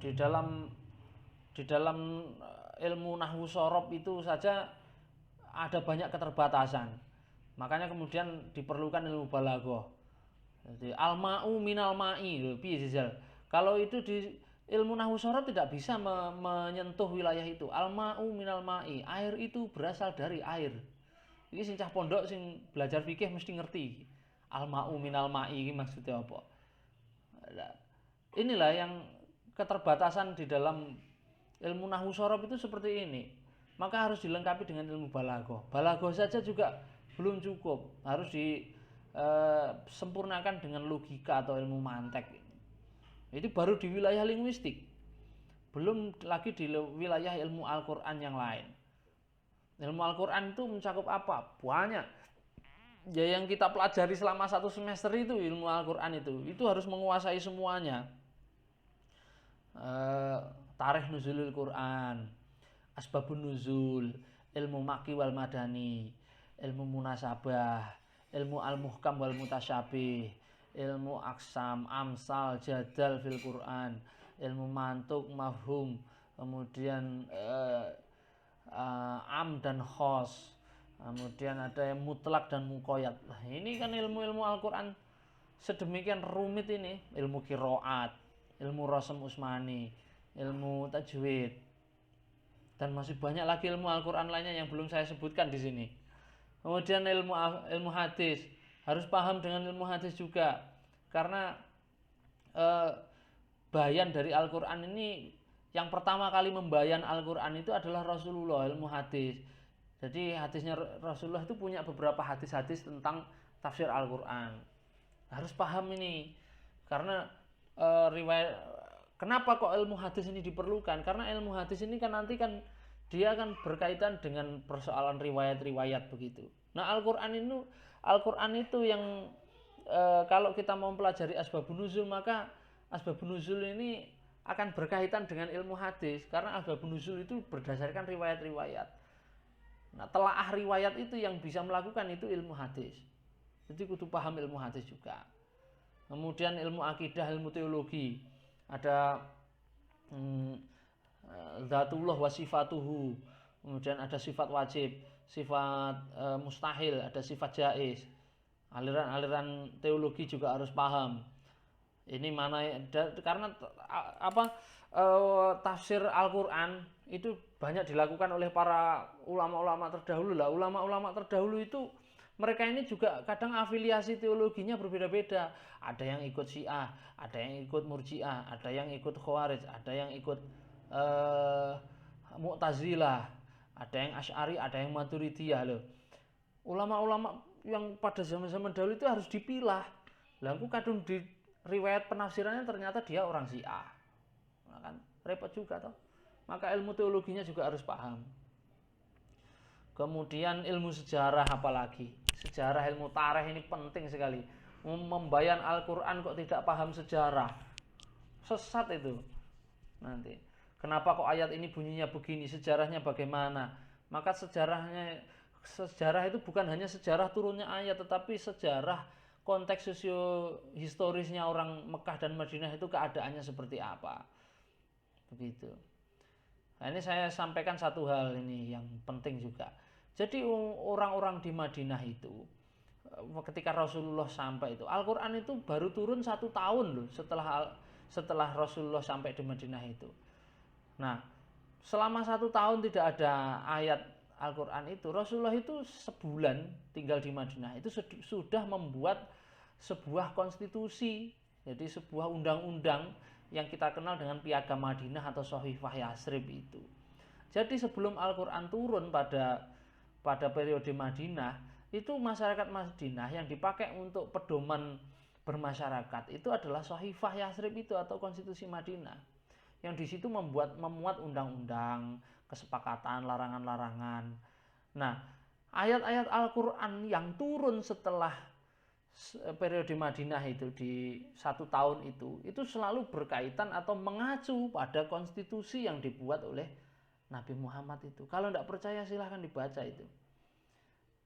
Di dalam ilmu nahwu shorof itu saja ada banyak keterbatasan. Makanya kemudian diperlukan ilmu balaghah. Jadi al-ma'u minal ma'i, kalau itu di ilmu nahwu shorof tidak bisa menyentuh wilayah itu. Al-ma'u minal ma'i, air itu berasal dari air. Ini sing cah pondok sing belajar fikih mesti ngerti. Al-ma'u minal ma'i ini maksudnya apa? Inilah yang keterbatasan di dalam ilmu nahwu shorof itu seperti ini. Maka harus dilengkapi dengan ilmu balaghah. Balaghah saja juga belum cukup, harus disempurnakan dengan logika atau ilmu mantek. Itu baru di wilayah linguistik, belum lagi di wilayah ilmu Al-Quran yang lain. Ilmu Al-Quran itu mencakup apa? Banyak. Ya yang kita pelajari selama 1 semester itu ilmu Al-Quran itu harus menguasai semuanya. Tarikh nuzulul Quran, asbabun nuzul, ilmu maki wal madani, ilmu munasabah, ilmu al-muhkam wal mutasyabih, ilmu aksam, amsal, jadal fil Quran, ilmu mantuk, mafhum, kemudian am dan khos, kemudian ada yang mutlak dan muqayyad. Ini kan ilmu-ilmu Al-Quran sedemikian rumit ini, ilmu qiraat, ilmu rasm usmani, ilmu tajwid, dan masih banyak lagi ilmu Al-Quran lainnya yang belum saya sebutkan di sini. Kemudian ilmu hadis, harus paham dengan ilmu hadis juga, karena bayan dari Al-Quran ini, yang pertama kali membayan Al-Quran itu adalah Rasulullah, ilmu hadis. Jadi hadisnya Rasulullah itu punya beberapa hadis-hadis tentang tafsir Al-Quran. Harus paham ini, karena riwayat. Kenapa kok ilmu hadis ini diperlukan? Karena ilmu hadis ini kan nanti kan dia akan berkaitan dengan persoalan riwayat-riwayat begitu. Nah, Al-Quran itu yang kalau kita mau mempelajari asbabun nuzul, maka asbabun nuzul ini akan berkaitan dengan ilmu hadis, karena asbabun nuzul itu berdasarkan riwayat-riwayat. Nah, telaah riwayat itu yang bisa melakukan itu ilmu hadis. Jadi kudu paham ilmu hadis juga. Kemudian ilmu akidah, ilmu teologi, ada zatullah wa sifatuhu, kemudian ada sifat wajib, sifat mustahil, ada sifat jaiz. Aliran-aliran teologi juga harus paham. Ini mana, karena tafsir Al-Quran itu banyak dilakukan oleh para ulama-ulama terdahulu lah. Ulama-ulama terdahulu itu mereka ini juga kadang afiliasi teologinya berbeda-beda. Ada yang ikut Syiah, ada yang ikut Murji'ah, ada yang ikut Khawarij, ada yang ikut Mu'tazilah, ada yang Asy'ari, ada yang Maturidiyah loh. Ulama-ulama yang pada zaman-zaman dahulu itu harus dipilah. Lah aku kadung di riwayat penafsirannya ternyata dia orang Syiah. Nah, kan repot juga toh. Maka ilmu teologinya juga harus paham. Kemudian ilmu sejarah, apalagi sejarah, ilmu tarikh ini penting sekali. Membayan Al-Quran kok tidak paham sejarah, sesat itu nanti. Kenapa kok ayat ini bunyinya begini, sejarahnya bagaimana? Maka sejarah itu bukan hanya sejarah turunnya ayat, tetapi sejarah konteks sosiohistorisnya orang Mekah dan Madinah itu keadaannya seperti apa. Begitu. Nah, ini saya sampaikan satu hal ini yang penting juga. Jadi orang-orang di Madinah itu ketika Rasulullah sampai itu, Al-Quran itu baru turun 1 tahun loh setelah Rasulullah sampai di Madinah itu. Nah, selama 1 tahun tidak ada ayat Al-Quran itu, Rasulullah itu sebulan tinggal di Madinah itu sudah membuat sebuah konstitusi, jadi sebuah undang-undang yang kita kenal dengan Piagam Madinah atau Shahifah Yasrib itu. Jadi sebelum Al-Quran turun pada periode Madinah, itu masyarakat Madinah yang dipakai untuk pedoman bermasyarakat itu adalah Shahifah Yasrib itu atau konstitusi Madinah, yang di situ memuat undang-undang, kesepakatan, larangan-larangan. Nah, ayat-ayat Al-Quran yang turun setelah periode Madinah itu di 1 tahun itu selalu berkaitan atau mengacu pada konstitusi yang dibuat oleh Nabi Muhammad itu. Kalau tidak percaya silahkan dibaca itu.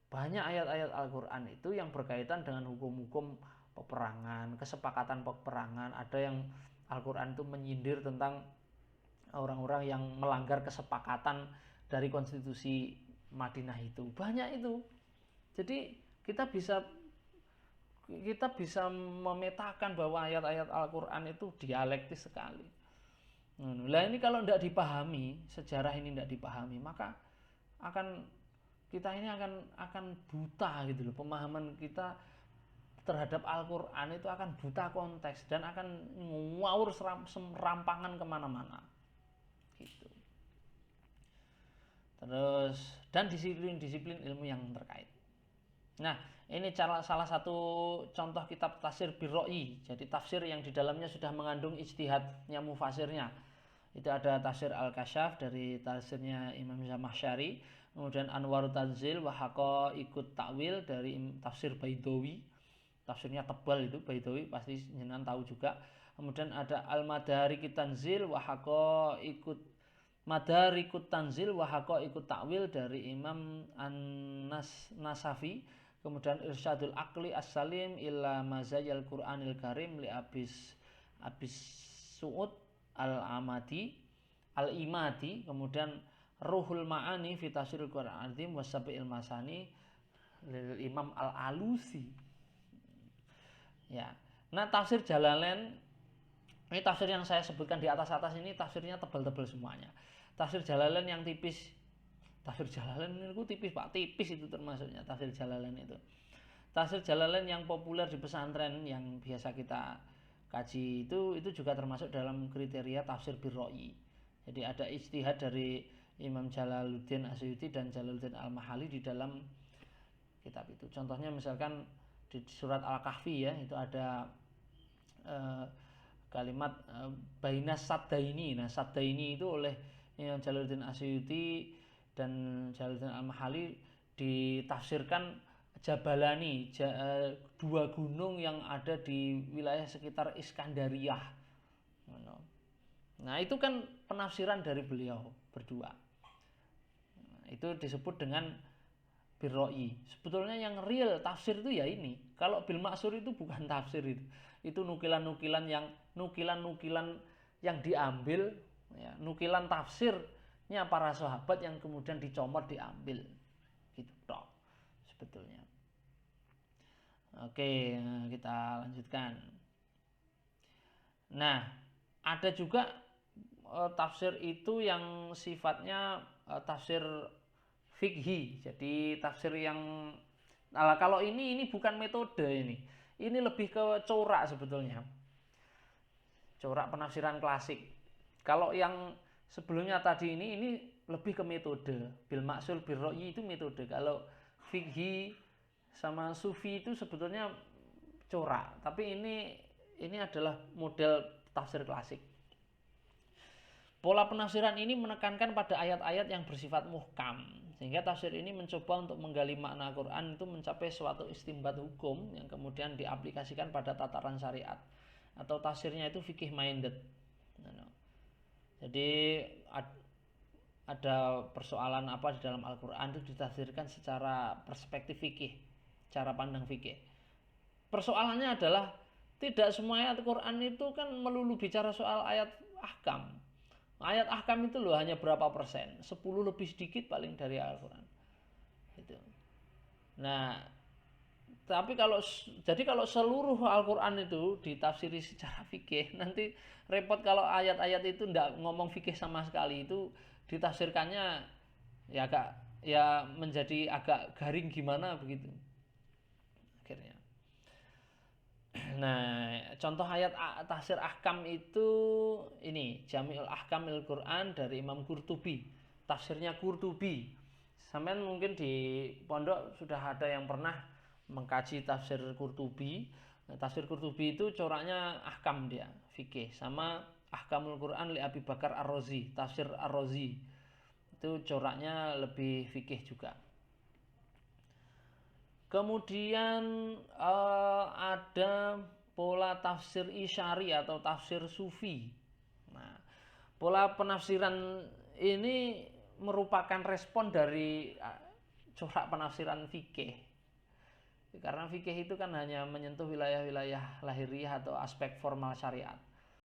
Banyak ayat-ayat Al-Quran itu yang berkaitan dengan hukum-hukum peperangan, kesepakatan peperangan. Ada yang Al-Quran itu menyindir tentang orang-orang yang melanggar kesepakatan dari konstitusi Madinah itu. Banyak itu. Jadi kita bisa memetakan bahwa ayat-ayat Al-Quran itu dialektis sekali. Nah ini kalau tidak dipahami, sejarah ini tidak dipahami, maka kita ini akan buta gitu loh. Pemahaman kita terhadap Al-Quran itu akan buta konteks dan akan ngawur serampangan kemana-mana gitu. Terus dan disiplin-disiplin ilmu yang terkait. Nah ini salah satu contoh kitab tafsir birro'i. Jadi tafsir yang di dalamnya sudah mengandung ijtihadnya mufasirnya. Itu ada tafsir Al-Kasyaf dari tafsirnya Imam Zamakhsyari, kemudian Anwarut Tanzil wa Haqaiqut Ta'wil dari tafsir Baidawi. Tafsirnya tebal itu, Baidawi pasti jenengan tahu juga. Kemudian ada Al-Madarikut Tanzil wa Haqaiqut Tanzil wa Haqaiqut Ta'wil dari Imam An-Nasafi. Kemudian Irsyadul Aqli As-Salim ila Mazayil Qur'anil Karim li Abis Su'ud Al-Imati. Kemudian Ruhul Ma'ani fi Tafsiril Qur'an Azim wa Sabi'il Masani lil Imam Al-Alusi. Ya. Nah, tafsir Jalalain ini tafsir yang saya sebutkan di atas ini tafsirnya tebal-tebal semuanya. Tafsir Jalalain yang tipis. Tafsir Jalalain itu tipis Pak, tipis itu termasuknya tafsir Jalalain itu. Tafsir Jalalain yang populer di pesantren yang biasa kita kaji itu juga termasuk dalam kriteria tafsir birro'i. Jadi ada ijtihad dari Imam Jalaluddin Asyuti dan Jalaluddin Al-Mahali di dalam kitab itu. Contohnya misalkan di surat Al-Kahfi ya, itu ada kalimat Bainas Saddaini. Nah, Saddaini itu oleh Imam Jalaluddin Asyuti dan Jalaluddin Al-Mahali ditafsirkan Jabalani, dua gunung yang ada di wilayah sekitar Iskandariyah. Nah, itu kan penafsiran dari beliau berdua. Itu disebut dengan birro'i. Sebetulnya yang real tafsir itu ya ini. Kalau bil maksur itu bukan tafsir itu. Itu nukilan-nukilan yang diambil ya, nukilan tafsirnya para sahabat yang kemudian dicomot diambil. Gitu toh sebetulnya. Oke, kita lanjutkan. Nah, ada juga tafsir itu yang sifatnya tafsir fikhi. Jadi tafsir yang kalau ini bukan metode ini. Ini lebih ke corak sebetulnya. Corak penafsiran klasik. Kalau yang sebelumnya tadi ini lebih ke metode. Bil maksur birro'i itu metode. Kalau fikhi sama sufi itu sebetulnya corak. Tapi ini adalah model tafsir klasik. Pola penafsiran ini menekankan pada ayat-ayat yang bersifat muhkam. Sehingga tafsir ini mencoba untuk menggali makna Quran itu mencapai suatu istimbat hukum yang kemudian diaplikasikan pada tataran syariat. Atau tafsirnya itu fikih minded. Jadi ada persoalan apa di dalam Al-Quran itu ditafsirkan secara perspektif fikih, cara pandang fikih. Persoalannya adalah tidak semua ayat Quran itu kan melulu bicara soal ayat ahkam. Ayat ahkam itu loh hanya berapa persen, 10 lebih sedikit paling dari Al-Quran. Gitu. Nah, tapi kalau seluruh Al-Quran itu ditafsiri secara fikih, nanti repot kalau ayat-ayat itu tidak ngomong fikih sama sekali. Itu ditafsirkannya ya menjadi agak garing gimana begitu akhirnya. Nah, contoh ayat tafsir ahkam itu ini Jami'ul Ahkamil Quran dari Imam Qurtubi. Tafsirnya Qurtubi. Sampean mungkin di pondok sudah ada yang pernah mengkaji tafsir Qurtubi. Nah, tafsir Qurtubi itu coraknya ahkam dia, fikih. Sama Ahkamul Quran li Abi Bakar Ar-Razi, tafsir Ar-Razi. Itu coraknya lebih fikih juga. Kemudian ada pola tafsir isyari atau tafsir sufi. Nah, pola penafsiran ini merupakan respon dari corak penafsiran fikih. Karena fikih itu kan hanya menyentuh wilayah-wilayah lahiriah atau aspek formal syariat.